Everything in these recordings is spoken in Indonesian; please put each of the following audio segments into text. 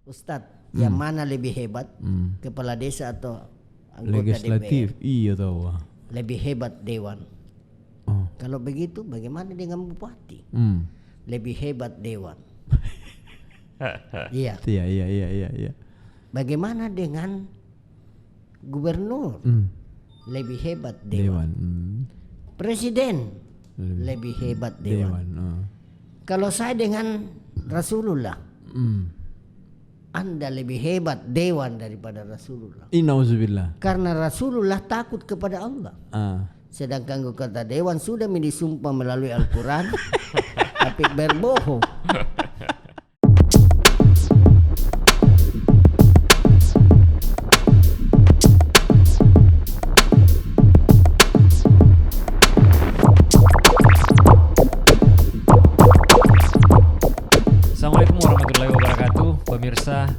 Ustadz, yang mana lebih hebat? Kepala desa atau anggota Legislatif, DPR? iya tahu. Lebih hebat dewan. Oh. Kalau begitu bagaimana dengan bupati? Lebih hebat dewan. Iya. Iya. Bagaimana dengan gubernur? Lebih hebat dewan. Presiden lebih hebat dewan. Kalau saya dengan Rasulullah, Anda lebih hebat dewan daripada Rasulullah. Innauzubillah. Karena Rasulullah takut kepada Allah. Sedangkan kata dewan sudah disumpah melalui Al-Quran, tapi berbohong. Assalamualaikum warahmatullahi wabarakatuh. Pemirsa,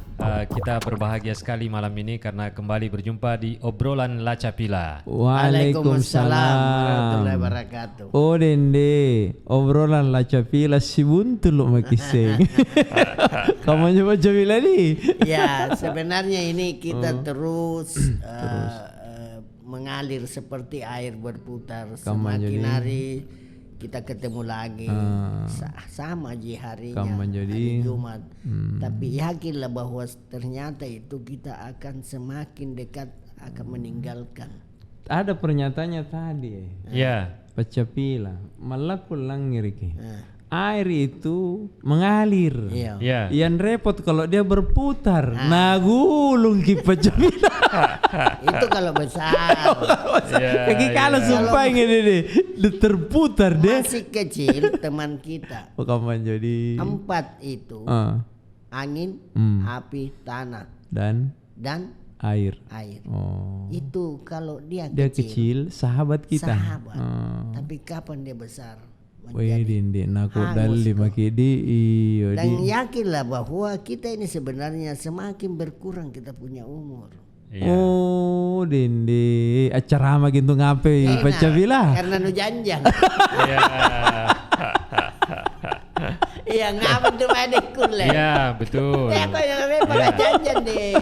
kita berbahagia sekali malam ini karena kembali berjumpa di obrolan Lacapila. Waalaikumsalam warahmatullahi wabarakatuh. Oh dende, obrolan Lacapila si buntul lo makiseng. Kamu coba Lacapila nih? Ya, sebenarnya ini kita terus mengalir seperti air berputar. Semakin hari kita ketemu lagi, sama aja harinya, hari Jumat. Tapi yakinlah bahwa ternyata itu kita akan semakin dekat akan meninggalkan. Ada pernyataannya tadi. Ya. Lacapila, malakul langiriki. Air itu mengalir. Iya. Yang repot kalau dia berputar. Nagulung ki Lacapila. Itu kalau besar. Kaki kalau sumpah ini deh, terputar deh. Masih kecil teman kita. Kapan jadi? 4 itu angin, api, tanah dan air. Oh. Itu kalau dia kecil sahabat kita. Sahabat. Tapi kapan dia besar? Wih dindi, naku dali makidi iyo. Dan yakinlah bahwa kita ini sebenarnya semakin berkurang kita punya umur. Oh dindi, acara makin tuh ngapain? Lacapila. Karena nu janjang. Iya. Iya ngapa tuh ada kule. Iya, betul. Ya kok yang pakai janjan deh.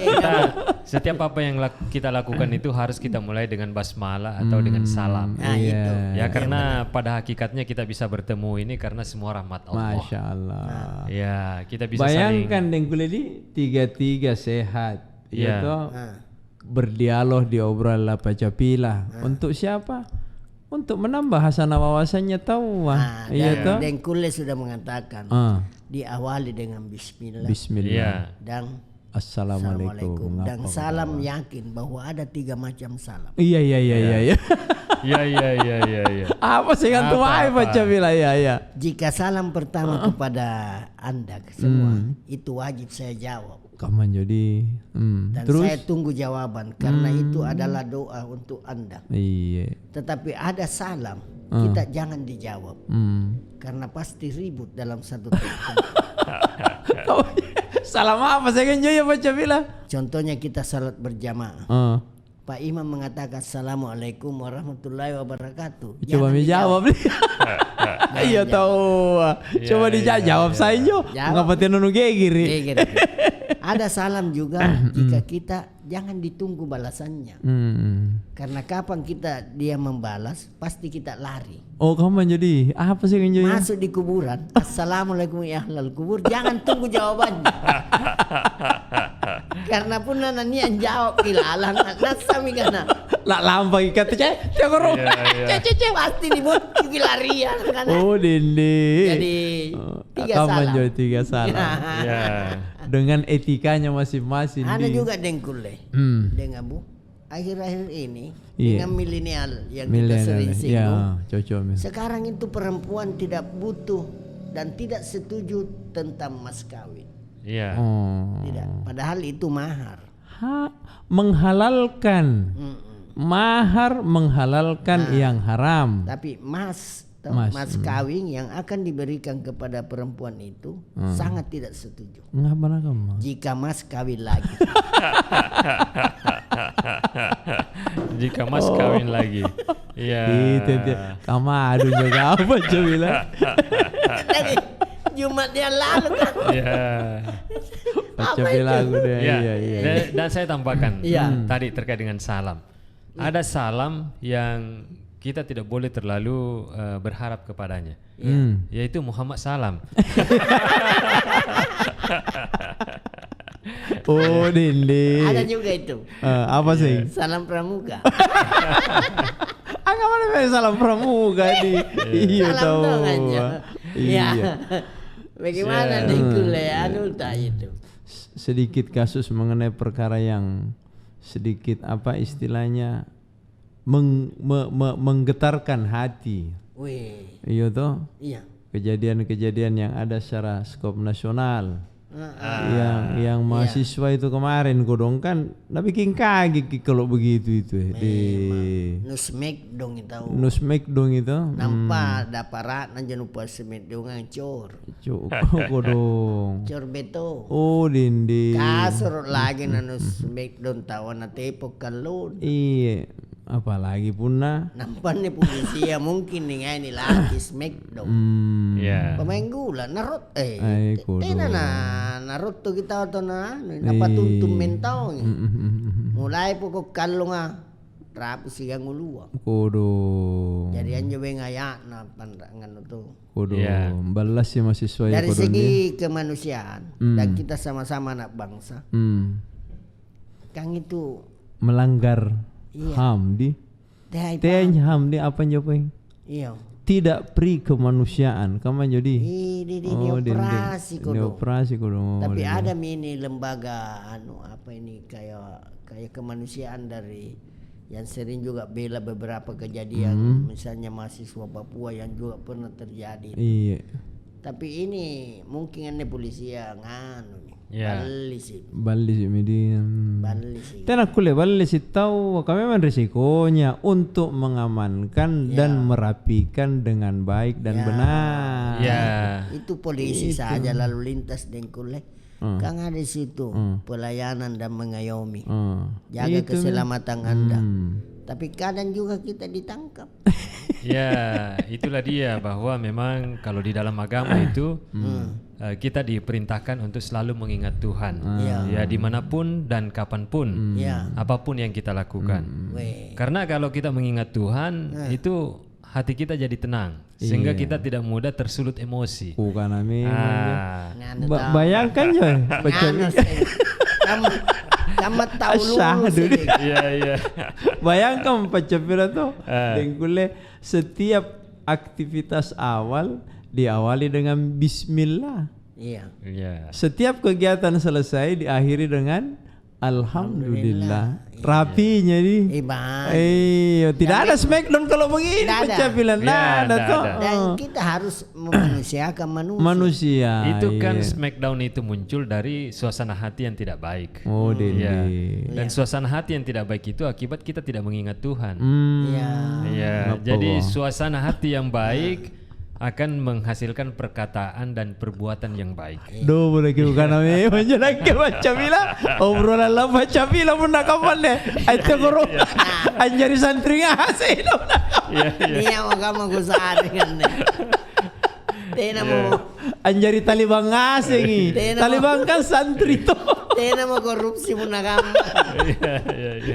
Setiap apa yang kita lakukan itu harus kita mulai dengan basmalah atau dengan salam. Nah itu. Ya karena pada hakikatnya kita bisa bertemu ini karena semua rahmat Allah. Masya Allah. Ya, kita bisa bayangkan deng kuledi tiga sehat. Iya. Itu berdialog di obrolan Lacapila. Untuk siapa? Untuk menambah hasanah wawasannya tahu. Iya toh. Dengkule sudah mengatakan diawali dengan Bismillah. Iya. Dan Assalamualaikum. Dan salam yakin bahwa ada 3 macam salam. Iya. Iya. Apa sih kan tuh Lacapila ya. Jika salam pertama kepada Anda semua itu wajib saya jawab. Kapan jadi? Dan Terus? saya tunggu jawaban karena itu adalah doa untuk Anda. Iya. Tetapi ada salam kita jangan dijawab karena pasti ribut dalam satu telepon. Salam apa saya kan ya Lacapila? Contohnya kita salat berjamaah. Pak Imam mengatakan Assalamualaikum warahmatullahi wabarakatuh. Coba menjawab nih. Iya tahu. Coba dijawab saya jo. Ngapain nunu giri? Ada salam juga jika kita jangan ditunggu balasannya. Karena kapan dia membalas pasti kita lari. Oh kapan jadi? Apa sih kan masuk di kuburan. Assalamualaikum ya ahlal kubur. Jangan tunggu jawabannya. Karena pun nian jawab ilalah nasami kana. Lah lampai kata pasti dibuat larian kan. Oh dindi. Jadi 3 kapan salam. jadi 3 salam. Iya. Dengan etikanya masing-masing. Ada juga dengkule. Dengan Bu akhir-akhir ini dengan milenial yang kita sering singgung. Cocok. Sekarang itu perempuan tidak butuh dan tidak setuju tentang mas kawin. Iya. Tidak. Padahal itu mahar. Menghalalkan. Mahar menghalalkan yang haram. Tapi mas kawin yang akan diberikan kepada perempuan itu sangat tidak setuju. Ngapa kamu? Jika mas kawin lagi. Jika mas kawin lagi. Iya. Kamu aduh juga apa coba. Dari Jumat yang lalu kan. Iya. Pacapi lagu deh. Ya, Iya. dan saya tambahkan Iya. tadi terkait dengan salam. Ada salam yang kita tidak boleh terlalu berharap kepadanya, yaitu Muhammad salam. Oh Dindi. Ada juga itu. Apa sih? Salam pramuka. Agak mana main salam pramuka di. Iya Salam tahu. dong aja. Iya. Ya. Bagaimana di kuliah itu? Sedikit kasus mengenai perkara yang sedikit apa istilahnya menggetarkan hati. Wih. Iya toh. Iya. Kejadian-kejadian yang ada secara skop nasional. Yang mahasiswa itu kemarin godong kan bikin kaget kalau begitu itu Nusmek dong itu. Nusmek dong itu. Nampak dapat nanti lupa semet dong cor. Godong. Cor beto. Oh Dindi. Kasur lagi na nusmek dong tawa na tepok kalon. Iya. Apalagi punna. Nampak nih polisi ya mungkin nih ini lagi smek dong. Ya. Pemain gula narot Kudu. narot tuh kita atau apa tuntun mentau mulai pokok kalau rapi sih yang ngulua Kudu. jadi anjo ngayak na pandangan itu Kudu. Balas sih mahasiswa ya dari segi kemanusiaan dan kita sama-sama anak bangsa Kang itu melanggar HAM di HAM di apa jawabnya? Iya. Tidak pri kemanusiaan, kamu jadi. Ini operasi kudu. Operasi kudu. Tapi ada ini lembaga apa ini kayak kemanusiaan dari yang sering juga bela beberapa kejadian, misalnya mahasiswa Papua yang juga pernah terjadi. Iya. Tapi ini mungkin ini polisi yang Balik median. Balik. Dan aku balik tahu kami memang risikonya untuk mengamankan dan merapikan dengan baik dan benar. Itu polisi saja lalu lintas dengkule. Kan ada di situ pelayanan dan mengayomi. Jaga keselamatan Anda. Tapi kadang juga kita ditangkap. Ya, itulah dia bahwa memang kalau di dalam agama itu kita diperintahkan untuk selalu mengingat Tuhan. Ya, dimanapun dan kapanpun, apapun yang kita lakukan. Karena kalau kita mengingat Tuhan, itu hati kita jadi tenang, sehingga kita tidak mudah tersulut emosi. Bukan amin. Bayangkan ya, Kamu tahu lulus. Iya. Bayangkan Pacapira tuh dengkule setiap aktivitas awal diawali dengan bismillah. Iya. Setiap kegiatan selesai diakhiri dengan alhamdulillah. Rapinya nih. Tidak ada smackdown kalau begini Pacapira. Dan kita harus memanusiakan manusia. Itu kan smackdown itu muncul dari suasana hati yang tidak baik. Dan suasana hati yang tidak baik itu akibat kita tidak mengingat Tuhan. Jadi suasana hati yang baik akan menghasilkan perkataan dan perbuatan yang baik. Boleh bukan namanya menjelang ke Pacapila. Obrolan lah Pacapila pun nak kapan deh. Itu guru anjari santri ngasih. Dia mau kamu gusar dengan deh. Tena mau anjari Taliban ngasih nih. Taliban kan santri tuh. Tena mau korupsi pun nak kamu.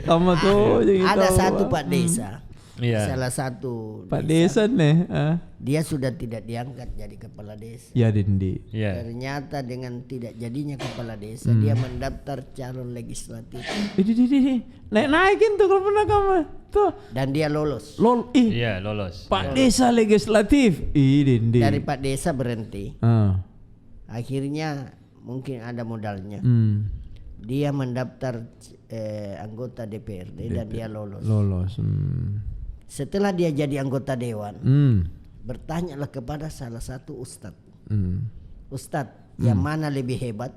Kamu tuh. Ada satu Pak Desa. Salah satu Pak Desa nih. Dia sudah tidak diangkat jadi kepala desa. Ya Dindi. Ternyata dengan tidak jadinya kepala desa, dia mendaftar calon legislatif. Naikin tuh kalau pernah kamu tuh. Dan dia lolos. Lolos. Pak Desa legislatif. Dindi. Dari Pak Desa berhenti. Akhirnya mungkin ada modalnya. Dia mendaftar anggota DPRD dan dia lolos. Setelah dia jadi anggota dewan, bertanyalah kepada salah satu ustadz. Ustadz, yang mana lebih hebat,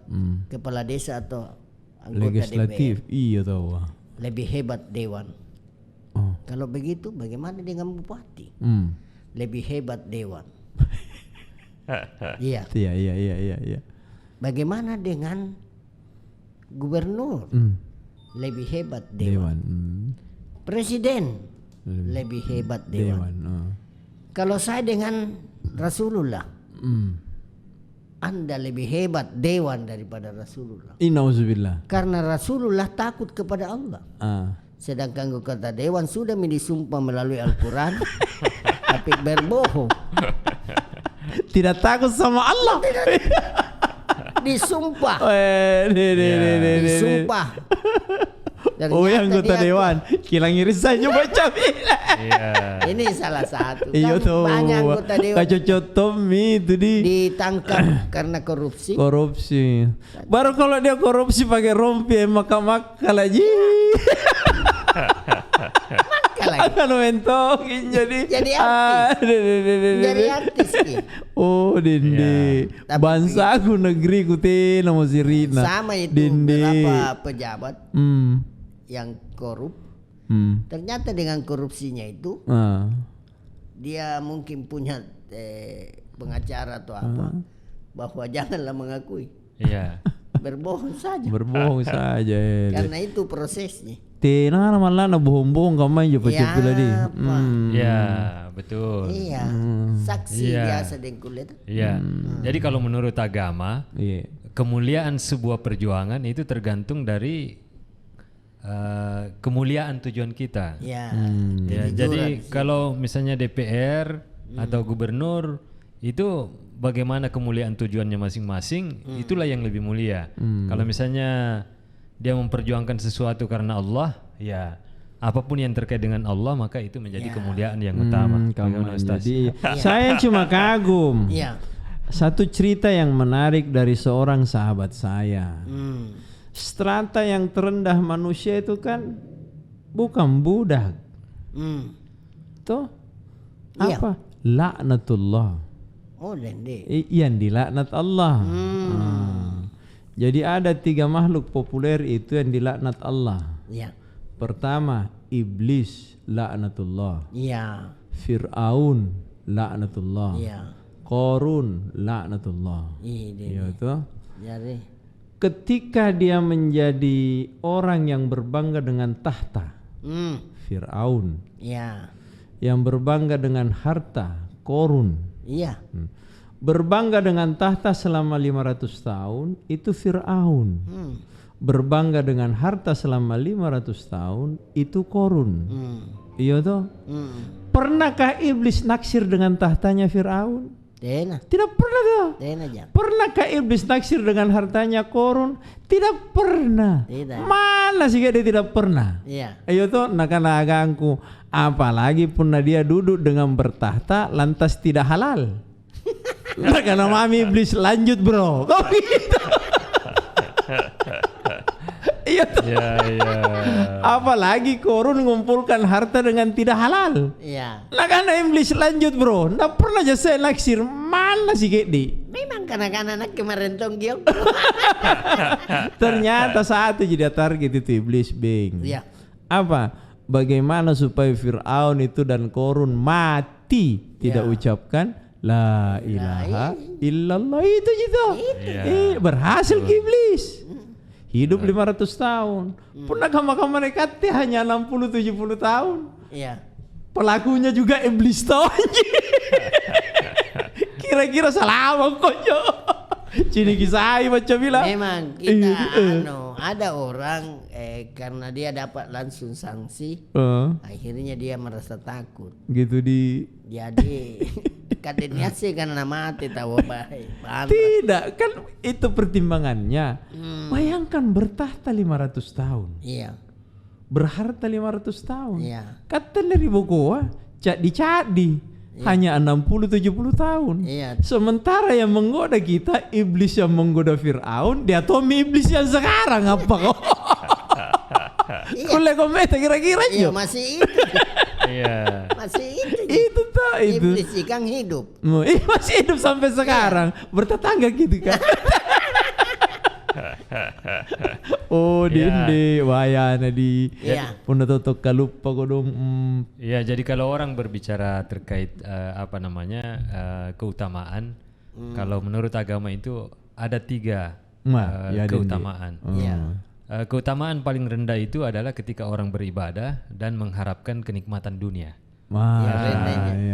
kepala desa atau anggota legislatif? DPR? Iya tahu. Lebih hebat dewan. Kalau begitu, bagaimana dengan bupati? Lebih hebat dewan. Iya. Bagaimana dengan gubernur? Lebih hebat dewan. Presiden lebih hebat dewan. Kalau saya dengan Rasulullah, Anda lebih hebat dewan daripada Rasulullah. Innauzubillah. Karena Rasulullah takut kepada Allah. Sedangkan kata dewan sudah disumpah melalui Al-Quran tapi berbohong. Tidak takut sama Allah. Disumpah. Disumpah. Oh, yang anggota dewan kilang iris saja baca. Ini salah satu. Iya tuh. Banyak anggota dewan Kacocot Tommy itu ditangkap karena korupsi. Baru kalau dia korupsi pakai rompi maka lagi. Akan mentokin jadi artis. Oh dende bangsa aku negeri ku te namo sirina sama itu beberapa pejabat yang korup ternyata dengan korupsinya itu dia mungkin punya pengacara atau apa bahwa janganlah mengakui. Berbohong saja karena itu prosesnya. Tena malah na bohong-bohong kamay jo pacet tadi. Betul. Iya. Saksi biasa deng kulit. Jadi kalau menurut agama, kemuliaan sebuah perjuangan itu tergantung dari kemuliaan tujuan kita. Jadi kalau misalnya DPR atau gubernur itu bagaimana kemuliaan tujuannya masing-masing, itulah yang lebih mulia. Kalau misalnya dia memperjuangkan sesuatu karena Allah, ya apapun yang terkait dengan Allah maka itu menjadi kemuliaan yang utama. Jadi saya cuma kagum. Satu cerita yang menarik dari seorang sahabat saya. Strata yang terendah manusia itu kan bukan budak. Toh apa? Laknatullah. Oh, dende. Yang dilaknat Allah. Jadi ada 3 makhluk populer itu yang dilaknat Allah. Pertama, iblis laknatullah. Fir'aun laknatullah. Qarun laknatullah. Iya toh. Ketika dia menjadi orang yang berbangga dengan tahta, Fir'aun. Yang berbangga dengan harta, Qarun. Berbangga dengan tahta selama 500 tahun itu Fir'aun. Berbangga dengan harta selama 500 tahun itu Qarun. Iya toh? Pernahkah iblis naksir dengan tahtanya Fir'aun? Tidak pernah toh? Pernahkah iblis naksir dengan hartanya Qarun? Tidak pernah. Mana sih dia tidak pernah? Ayo toh nakan-nakanku. Apalagi pernah dia duduk dengan bertahta lantas tidak halal. Karena mami iblis lanjut bro. Kok gitu? Iya. Apalagi Qarun mengumpulkan harta dengan tidak halal. Nah karena iblis lanjut bro. Nggak pernah aja saya naksir. Mana sih Kedi? Memang kanak-kanak kemarin tonggil. Ternyata saat itu jadi target itu iblis beng. Apa? Bagaimana supaya Fir'aun itu dan Qarun mati tidak ucapkan La ilaha illallah itu gitu. Berhasil iblis. Hidup 500 tahun. Pernahkah mereka hanya 60-70 tahun? Pelakunya juga iblis tahu. Kira-kira salah kok. Cini kisah macam bilang. Memang kita ada orang karena dia dapat langsung sanksi, akhirnya dia merasa takut. Gitu jadi kadenya sih karena mati tahu baik. Tidak kan itu pertimbangannya. Bayangkan bertahta 500 tahun. Berharta 500 tahun. Kata dari Bogoa dicadi. Hanya 60-70 tahun. Sementara yang menggoda kita iblis yang menggoda Fir'aun, dia Tommy iblis yang sekarang apa kok? Kule kometa kira-kira masih itu. Masih itu. Itu iblis ikan hidup. Masih hidup sampai sekarang. Bertetangga gitu kan. Oh dende wayana di puna totok kalupa kodong. Jadi kalau orang berbicara terkait keutamaan, kalau menurut agama itu ada 3 keutamaan. Keutamaan paling rendah itu adalah ketika orang beribadah dan mengharapkan kenikmatan dunia.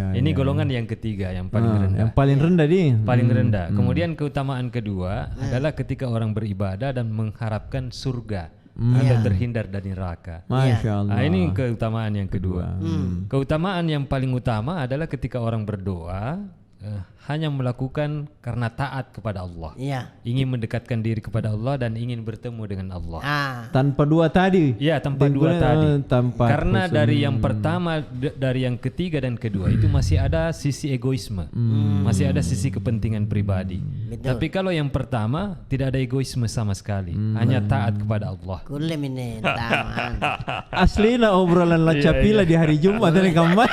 Ini golongan yang ketiga, yang paling rendah. Yang paling rendah paling rendah. Kemudian keutamaan kedua adalah ketika orang beribadah dan mengharapkan surga atau terhindar dari neraka. Masya Allah. Nah, ini keutamaan yang kedua. Keutamaan yang paling utama adalah ketika orang berdoa hanya melakukan karena taat kepada Allah, ingin mendekatkan diri kepada Allah dan ingin bertemu dengan Allah. Tanpa dua tadi. Ya, tanpa dua tadi. Karena dari yang pertama, dari yang ketiga dan kedua itu masih ada sisi egoisme, masih ada sisi kepentingan pribadi. Tapi kalau yang pertama tidak ada egoisme sama sekali, hanya taat kepada Allah. Aslina obrolan lacapila di hari Jumat dari kamu.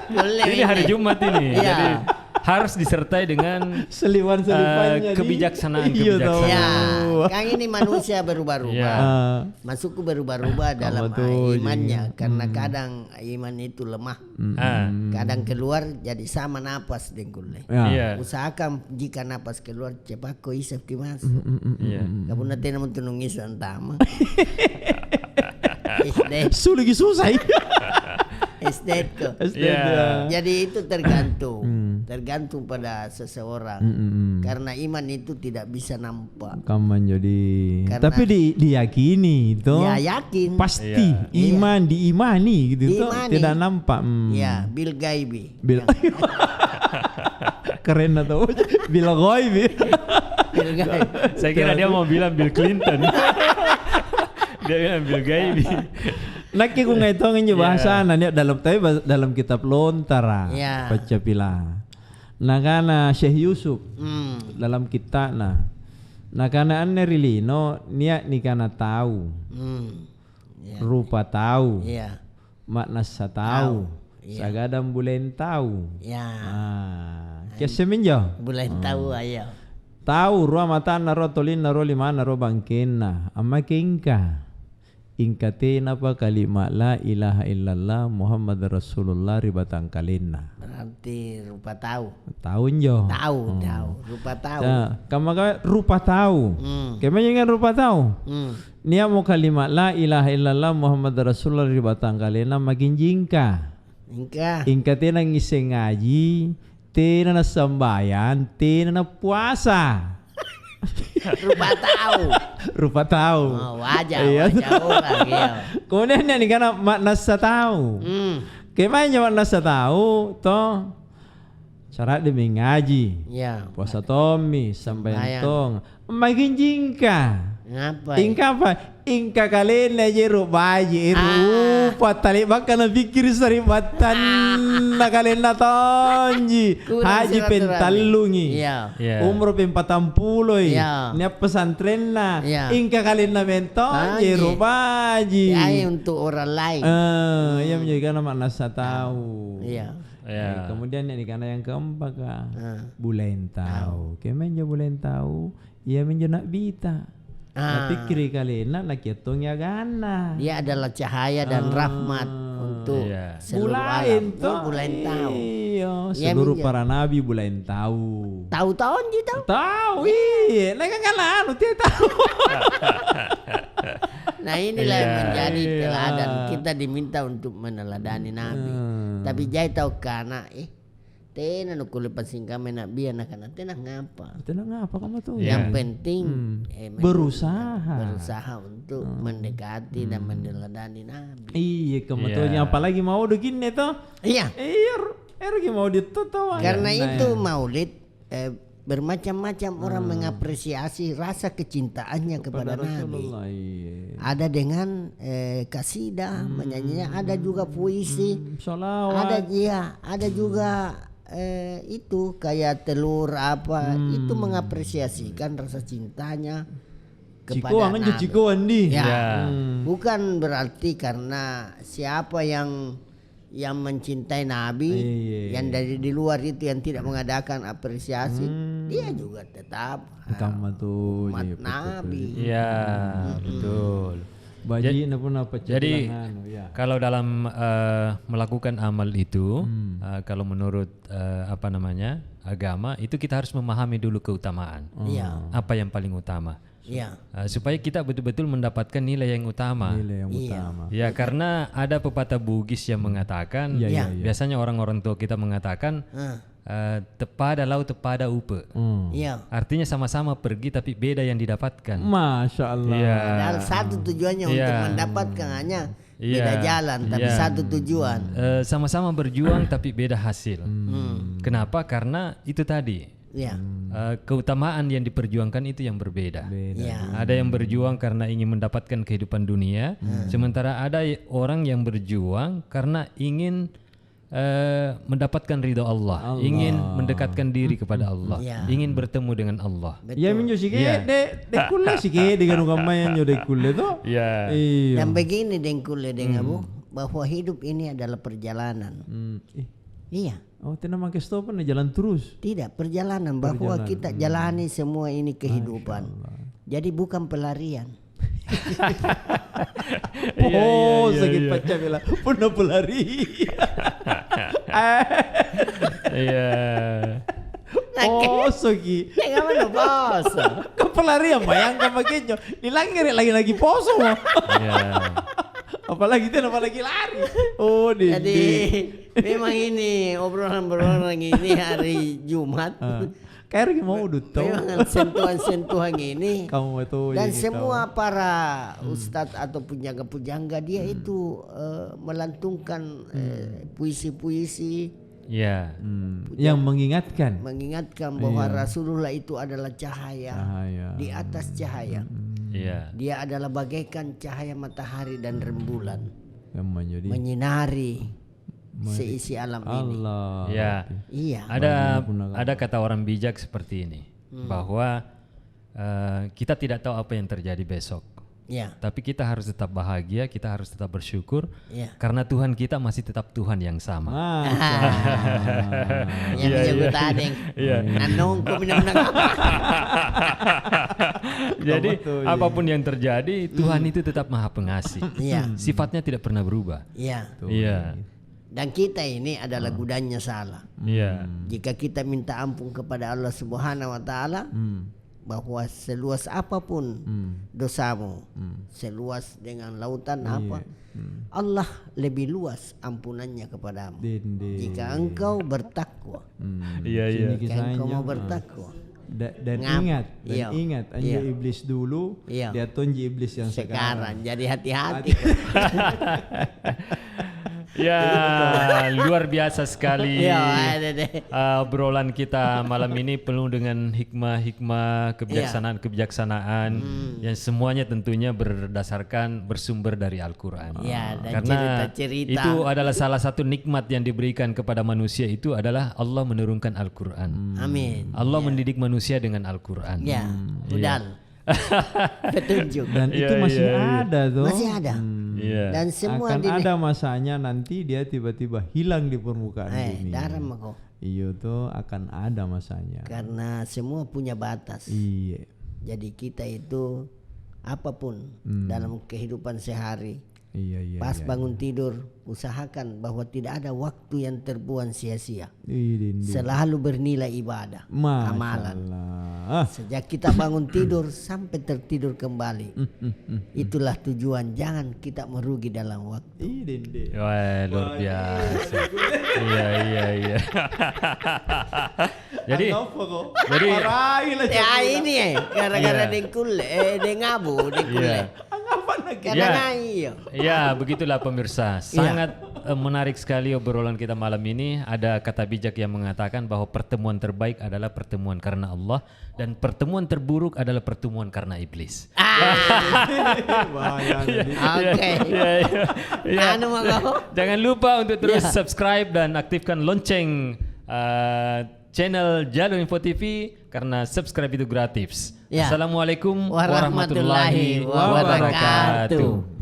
Ini hari Jumat ini, jadi harus disertai dengan seliwan-seliwannya kebijaksanaan. Kan ini manusia berubah-ubah, masukku berubah-ubah dalam imannya, karena kadang iman itu lemah, kadang keluar jadi sama napas dengkulnya. Usahakan jika napas keluar cepat kau isap masuk. Kamu nanti namun tunungis antama. Lagi susah. Jadi itu tergantung pada seseorang, karena iman itu tidak bisa nampak. Tapi diyakini itu. Yakin. Pasti iman diimani gitu. Tidak nampak. Bil gaibi. Keren atau Bil gaibi. Saya kira dia mau bilang Bill Clinton. Dia bilang Bil gaibi. Naki ku ngaitongin jo bahasa nanya dalam kitab Lontara baca pila. Nakana Syekh Yusuf dalam kitab nakana anne rilino niat nikana tahu. Rupa tahu. Makna tahu. Sagadam bulen tahu. Kesemin jo. Bulen tahu ayo. Tahu ruang mata naro tolin naro lima naro bangkena amma kingka. Ingkatin apa kalimat la ilaha illallah Muhammad Rasulullah ribatang kalina. Berarti rupa tahu. Tahun jo. Tahu. Rupa tahu. Kamu rupa tahu. Kemana dengan rupa tahu? Nia mau kalimat la ilaha illallah Muhammad Rasulullah ribatang kalina makin jingka. Ingkatin ang iseng ngaji, tina na sambayan, tina na puasa. Rupa tahu. Wajah orang. Kemudian nih karena makna tahu. Kemana makna tahu toh syarat demi ngaji. Puasa tomi sampai tong makin jingka. Ingka apa? Ingka kalian aja rupaji rupa tali bakal pikir saribatan kalian natonji haji pentalungi umur 40 nia pesantren na ingka kalian na mentonji rupaji untuk orang lain yang menjadi makna tahu. Kemudian ini karena yang keempat bulan tahu kemenja bulan tahu ia menjenak bita. Pikir kali nak hitungnya gana. Dia adalah cahaya dan rahmat untuk seluruh alam. Bulan tahu. Seluruh para nabi bulan tahu. Tahu je tahu. Tahu. Iya, nak kan dia tahu. Nah inilah yang menjadi teladan. Kita diminta untuk meneladani nabi. Tapi jai tahu kana tena kulipan singkam nak biar nak tenang ngapa kamu tuh. Yang penting berusaha untuk mendekati dan meneladani nabi. Iya kamu tuh apalagi mau begini tuh. Iya mau ditutup. Karena itu maulid bermacam-macam orang mengapresiasi rasa kecintaannya kepada Nabi. Ada dengan kasidah menyanyinya, ada juga puisi, ada juga itu kayak telur apa itu mengapresiasikan rasa cintanya kepada Nabi. Bukan berarti karena siapa yang mencintai Nabi yang dari di luar itu yang tidak mengadakan apresiasi dia juga tetap umat Nabi. Betul. Jadi kalau dalam melakukan amal itu kalau menurut agama itu kita harus memahami dulu keutamaan. Apa yang paling utama? supaya kita betul-betul mendapatkan nilai yang utama. Nilai yang utama. Ya, karena ada pepatah Bugis yang mengatakan, biasanya orang-orang tua kita mengatakan, tepada lau tepada upe. Artinya sama-sama pergi tapi beda yang didapatkan. Masya Allah. Padahal satu tujuannya untuk mendapatkan hanya beda jalan tapi satu tujuan. Sama-sama berjuang tapi beda hasil. Kenapa? Karena itu tadi. Keutamaan yang diperjuangkan itu yang berbeda. Ada yang berjuang karena ingin mendapatkan kehidupan dunia, sementara ada orang yang berjuang karena ingin mendapatkan ridho Allah, ingin mendekatkan diri kepada Allah, ingin bertemu dengan Allah. Ya minyo sige de kulle sige dengan ugamanya nyo de kulle to. Dan begini dengkulle dengamu bahwa hidup ini adalah perjalanan. Iya. Oh, tidak pakai stopan, jalan terus. Tidak, perjalanan bahwa kita jalani semua ini kehidupan. Jadi bukan pelarian. Sakit pecah bilang, pernah pelari. Sogi. Enggak mana poso. Kau pelarian bayangkan begitu. Dilanggar lagi poso. Apalagi lari. Jadi memang ini obrolan ini hari Jumat. Kayak mau duto. Memang sentuhan-sentuhan ini. Kamu itu. Dan semua para ustadz atau pujangga dia itu melantungkan puisi-puisi. Yang mengingatkan bahwa Rasulullah itu adalah cahaya di atas cahaya. Dia adalah bagaikan cahaya matahari dan rembulan yang menyinari seisi alam ini. Ada kata orang bijak seperti ini, bahwa kita tidak tahu apa yang terjadi besok. Tapi kita harus tetap bahagia, kita harus tetap bersyukur, karena Tuhan kita masih tetap Tuhan yang sama. Jadi apapun yang terjadi, Tuhan itu tetap Maha Pengasih. Sifatnya tidak pernah berubah. Dan kita ini adalah gudanya salah. Jika kita minta ampun kepada Allah Subhanahu wa taala, bahwa seluas apapun dosamu, seluas dengan lautan Allah lebih luas ampunannya kepadamu. Jika engkau bertakwa. Jika engkau mau bertakwa. Dan ingat anjo iblis dulu, dia tonji iblis yang sekarang. Jadi hati-hati. Luar biasa sekali obrolan kita malam ini penuh dengan hikmah-hikmah, kebijaksanaan yang semuanya tentunya bersumber dari Al-Quran. Dan karena cerita-cerita itu adalah salah satu nikmat yang diberikan kepada manusia, itu adalah Allah menurunkan Al-Quran. Amin. Allah mendidik manusia dengan Al-Quran. Petunjuk. Dan itu masih ada tuh. Masih ada. Dan semua akan ada masanya nanti dia tiba-tiba hilang di permukaan bumi. Iya tuh akan ada masanya. Karena semua punya batas. Jadi kita itu apapun dalam kehidupan sehari, pas bangun tidur usahakan bahwa tidak ada waktu yang terbuang sia-sia. Selalu bernilai ibadah, amalan. Sejak kita bangun tidur sampai tertidur kembali, itulah tujuan. Jangan kita merugi dalam waktu. Luar biasa. Iya. Jadi ini gara-gara dengabu. Begitulah pemirsa. Sangat menarik sekali obrolan kita malam ini. Ada kata bijak yang mengatakan bahwa pertemuan terbaik adalah pertemuan karena Allah, dan pertemuan terburuk adalah pertemuan karena iblis. Jangan lupa untuk terus subscribe dan aktifkan lonceng channel Jalur Info TV, karena subscribe itu gratis. Assalamualaikum warahmatullahi wabarakatuh.